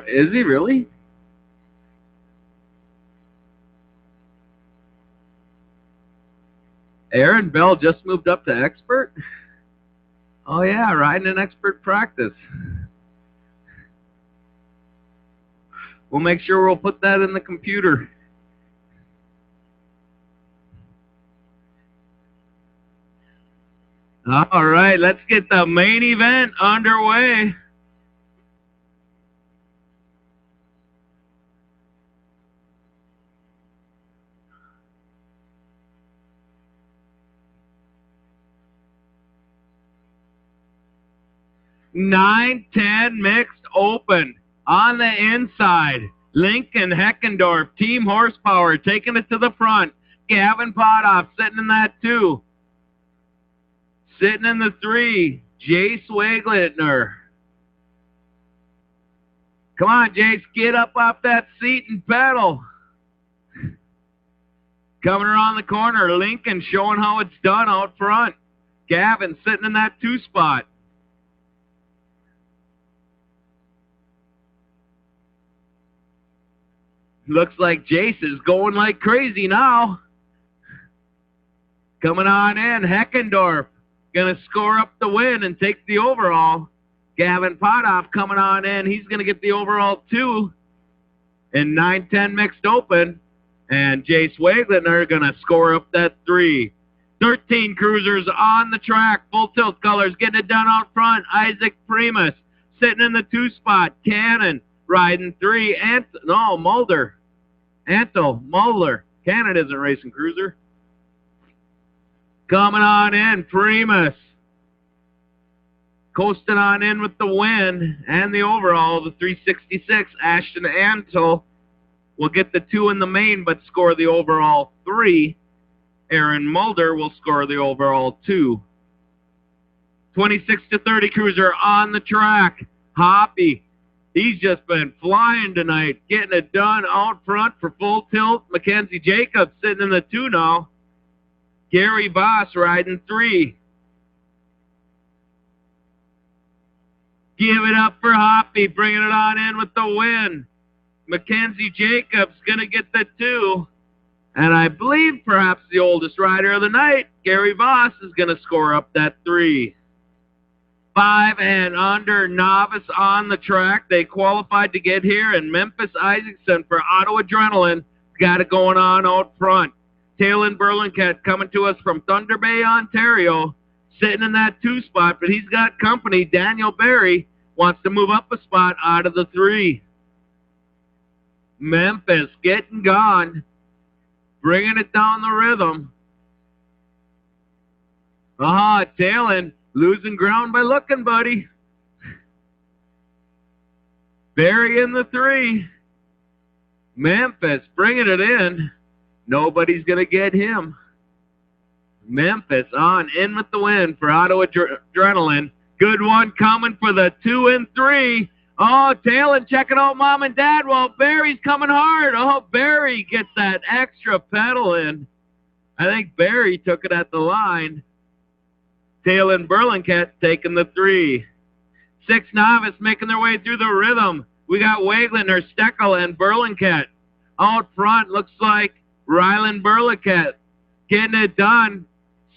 Is he really? Aaron Bell just moved up to expert? Oh yeah, riding in expert practice. We'll make sure we'll put that in the computer. All right, let's get the main event underway. Nine 10 mixed open on the inside. Lincoln Heckendorf, Team Horsepower, taking it to the front. Gavin Potoff sitting in that 2. Sitting in the 3, Jace Waglitner. Come on, Jace, get up off that seat and pedal. Coming around the corner, Lincoln showing how it's done out front. Gavin sitting in that 2 spot. Looks like Jace is going like crazy now. Coming on in, Heckendorf. Going to score up the win and take the overall. Gavin Potoff coming on in. He's going to get the overall 2 in 9-10 mixed open. And Jace Waglitner going to score up that 3. 13 cruisers on the track. Full tilt colors getting it done out front. Isaac Primus sitting in the 2 spot. Cannon riding 3. Mulder. Anto Mulder. Cannon isn't racing cruiser. Coming on in, Primus. Coasting on in with the win and the overall, the 366. Ashton Antle will get the 2 in the main, but score the overall 3. Aaron Mulder will score the overall 2. 26-30 cruiser on the track. Hoppy. He's just been flying tonight, getting it done out front for full tilt. Mackenzie Jacobs sitting in the 2 now. Gary Voss riding 3. Give it up for Hoppy, bringing it on in with the win. Mackenzie Jacobs going to get the 2. And I believe perhaps the oldest rider of the night, Gary Voss, is going to score up that 3. 5 and under novice on the track. They qualified to get here, and Memphis Isaacson for Auto Adrenaline got it going on out front. Talon Burlington coming to us from Thunder Bay, Ontario, sitting in that 2 spot, but he's got company. Daniel Barry wants to move up a spot out of the 3. Memphis getting gone, bringing it down the rhythm. Talon losing ground by looking, buddy. Barry in the 3. Memphis bringing it in. Nobody's going to get him. Memphis on in with the win for Auto Adrenaline. Good one coming for the 2 and 3. Oh, Talon checking out mom and dad while Barry's coming hard. Oh, Barry gets that extra pedal in. I think Barry took it at the line. Talon Burlington taking the 3. 6 novice making their way through the rhythm. We got Waglitner, Steckel, and Burlington. Out front looks like Rylan Burlington getting it done.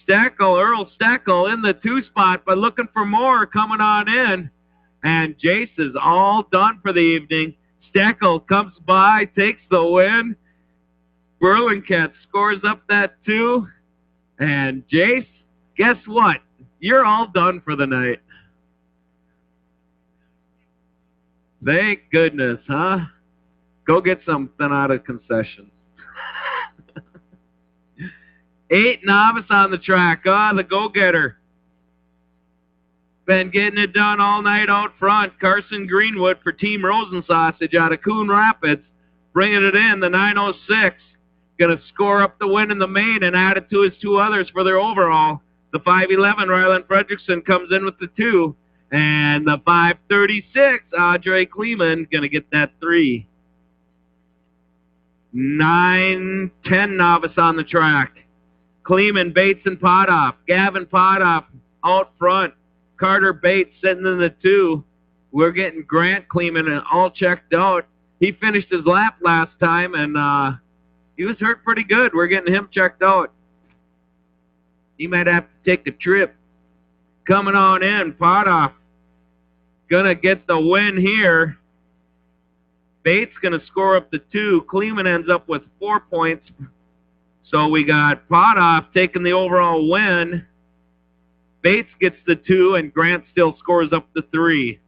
Earl Steckel in the 2 spot, but looking for more coming on in. And Jace is all done for the evening. Steckel comes by, takes the win. Burlington scores up that 2. And Jace, guess what? You're all done for the night. Thank goodness, huh? Go get something out of concessions. 8 novice on the track. The go-getter. Been getting it done all night out front. Carson Greenwood for Team Rosen Sausage out of Coon Rapids. Bringing it in, the 906. Going to score up the win in the main and add it to his 2 others for their overall. The 511, Ryland Fredrickson, comes in with the 2. And the 536, Audrey Kleeman, going to get that 3. 9-10 novice on the track. Kleeman, Bates, and Potoff. Gavin Potoff out front. Carter Bates sitting in the 2. We're getting Grant Kleeman all checked out. He finished his lap last time, and he was hurt pretty good. We're getting him checked out. He might have to take a trip. Coming on in, Potoff. Gonna get the win here. Bates gonna score up to 2. Kleeman ends up with 4 points. So we got Potoff taking the overall win. Bates gets the 2, and Grant still scores up to 3.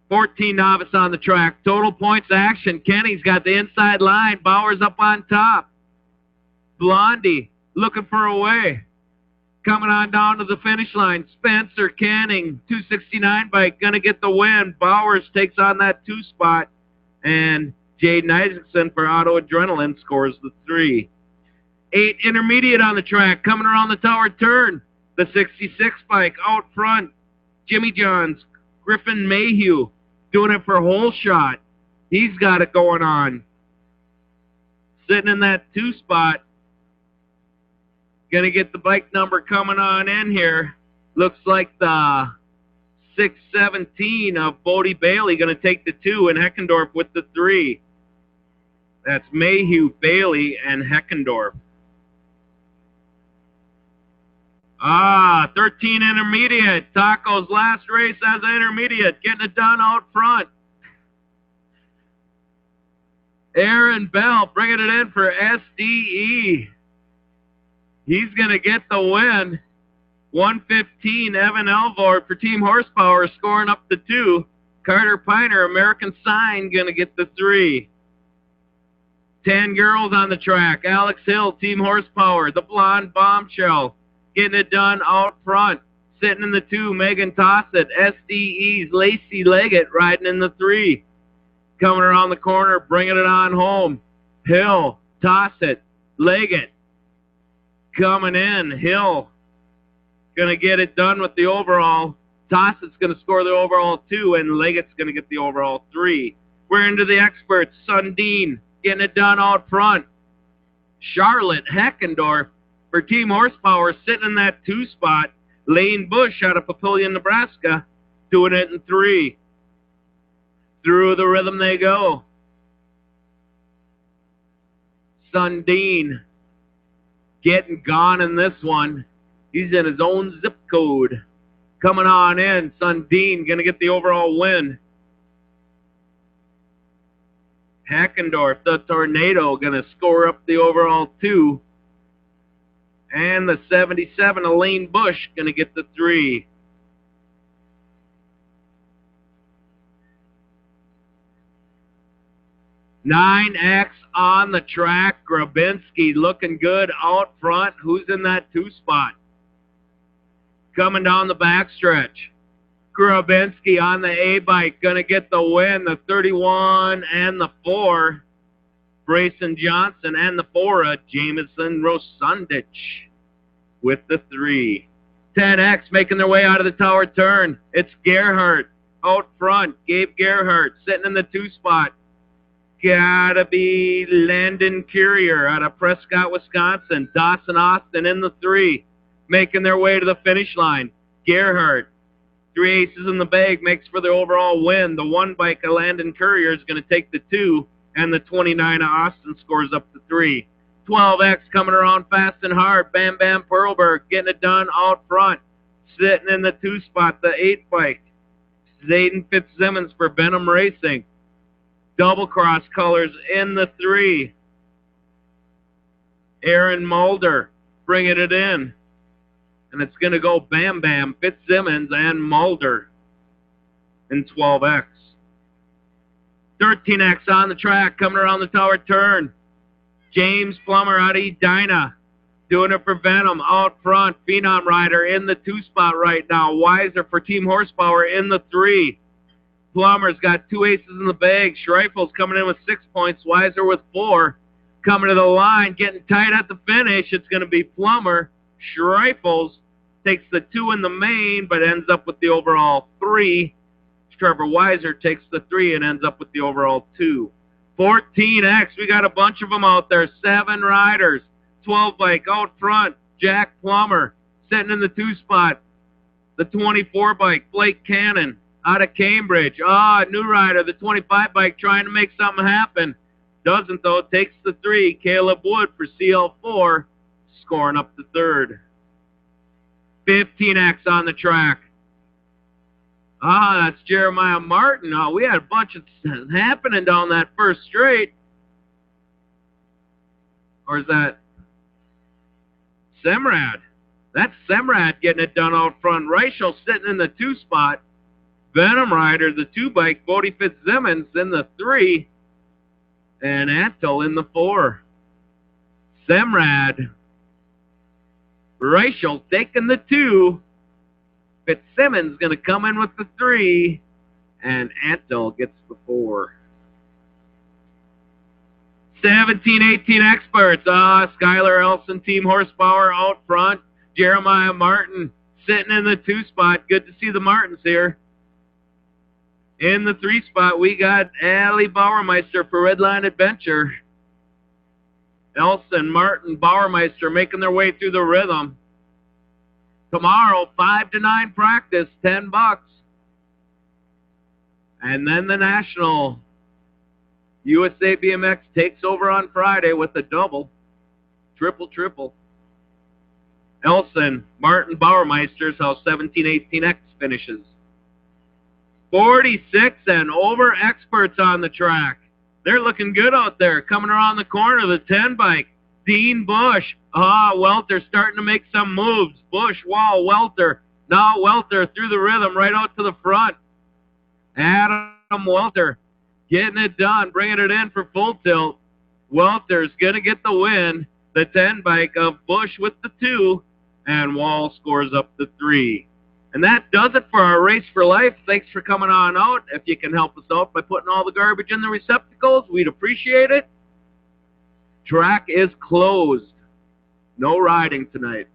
14 novice on the track. Total points action. Kenny's got the inside line. Bauer's up on top. Blondie looking for a way. Coming on down to the finish line. Spencer Canning, 269 bike, going to get the win. Bowers takes on that 2 spot. And Jaden Isaacson for Auto Adrenaline scores the 3. 8 intermediate on the track. Coming around the tower turn. The 66 bike out front. Jimmy Johns, Griffin Mayhew, doing it for Whole Shot. He's got it going on. Sitting in that 2 spot. Gonna get the bike number coming on in here. Looks like the 617 of Bodie Bailey gonna take the 2 and Heckendorf with the 3. That's Mayhew, Bailey, and Heckendorf. 13 intermediate. Taco's last race as an intermediate. Getting it done out front. Aaron Bell bringing it in for SDE. He's going to get the win. 115, Evan Elvor for Team Horsepower scoring up to 2. Carter Piner, American Sign, going to get the 3. 10 girls on the track. Alex Hill, Team Horsepower. The Blonde Bombshell getting it done out front. Sitting in the 2, Megan Tossett. SDE's Lacey Leggett riding in the 3. Coming around the corner, bringing it on home. Hill, Tossett, Leggett. Coming in, Hill going to get it done with the overall. Tossett's going to score the overall 2, and Leggett's going to get the overall 3. We're into the experts. Sundin getting it done out front. Charlotte Heckendorf for Team Horsepower sitting in that 2 spot. Lane Bush out of Papillion, Nebraska, doing it in 3. Through the rhythm they go. Sundin getting gone in this one. He's in his own zip code. Coming on in, Sundin going to get the overall win. Heckendorf, the Tornado, going to score up the overall 2. And the 77, Elaine Bush, going to get the 3. X on the track. Grabinski looking good out front. Who's in that 2 spot? Coming down the backstretch. Grabinski on the A-bike. Going to get the win. The 31 and the 4. Brayson Johnson and the 4. Jameson Rosundich with the 3. 10X making their way out of the tower turn. It's Gerhardt out front. Gabe Gerhardt sitting in the 2 spot. Gotta be Landon Courier out of Prescott, Wisconsin. Dawson Austin in the 3. Making their way to the finish line. Gerhardt, 3 aces in the bag, makes for the overall win. The 1 bike of Landon Courier is going to take the 2, and the 29 of Austin scores up to 3. 12X coming around fast and hard. Bam Bam Perlberg getting it done out front. Sitting in the 2 spot, the 8 bike. Zayden Fitzsimmons for Benham Racing. Double cross colors in the 3. Aaron Mulder bringing it in. And it's going to go Bam Bam, Fitzsimmons, and Mulder in 12X. 13X on the track, coming around the tower turn. James Plummer out of Edina, doing it for Venom out front. Phenom Rider in the 2 spot right now. Weiser for Team Horsepower in the 3. Plummer's got 2 aces in the bag. Schreifels coming in with 6 points. Weiser with 4. Coming to the line, getting tight at the finish. It's going to be Plummer. Schreifels takes the 2 in the main, but ends up with the overall 3. Trevor Weiser takes the 3 and ends up with the overall 2. 14X, we got a bunch of them out there. 7 riders. 12 bike out front. Jack Plummer sitting in the 2 spot. The 24 bike, Blake Cannon out of Cambridge. Ah, new rider, the 25 bike, trying to make something happen. Doesn't, though. Takes the 3. Caleb Wood for CL4, scoring up the 3rd. 15X on the track. Ah, that's Jeremiah Martin. Oh, we had a bunch of happening down that first straight. Or is that Semrad? That's Semrad getting it done out front. Reichel sitting in the 2 spot. Venom Rider, the 2 bike. Bodie Fitzsimmons in the 3. And Antle in the 4. Semrad. Reichel taking the 2. Fitzsimmons going to come in with the 3. And Antle gets the 4. 17-18 experts. Skylar Elson, Team Horsepower out front. Jeremiah Martin sitting in the 2 spot. Good to see the Martins here. In the 3 spot, we got Allie Bauermeister for Redline Adventure. Elson, Martin, Bauermeister making their way through the rhythm. Tomorrow, 5 to 9 practice, $10. And then the National. USA BMX takes over on Friday with a double. Triple. Elson, Martin, Bauermeister's how 17-18X finishes. 46 and over experts on the track. They're looking good out there. Coming around the corner, the 10 bike. Dean Bush. Welter starting to make some moves. Bush, Wall, Welter. Now Welter through the rhythm right out to the front. Adam Welter getting it done, bringing it in for full tilt. Welter's going to get the win. The 10 bike of Bush with the 2. And Wall scores up the 3. And that does it for our Race for Life. Thanks for coming on out. If you can help us out by putting all the garbage in the receptacles, we'd appreciate it. Track is closed. No riding tonight.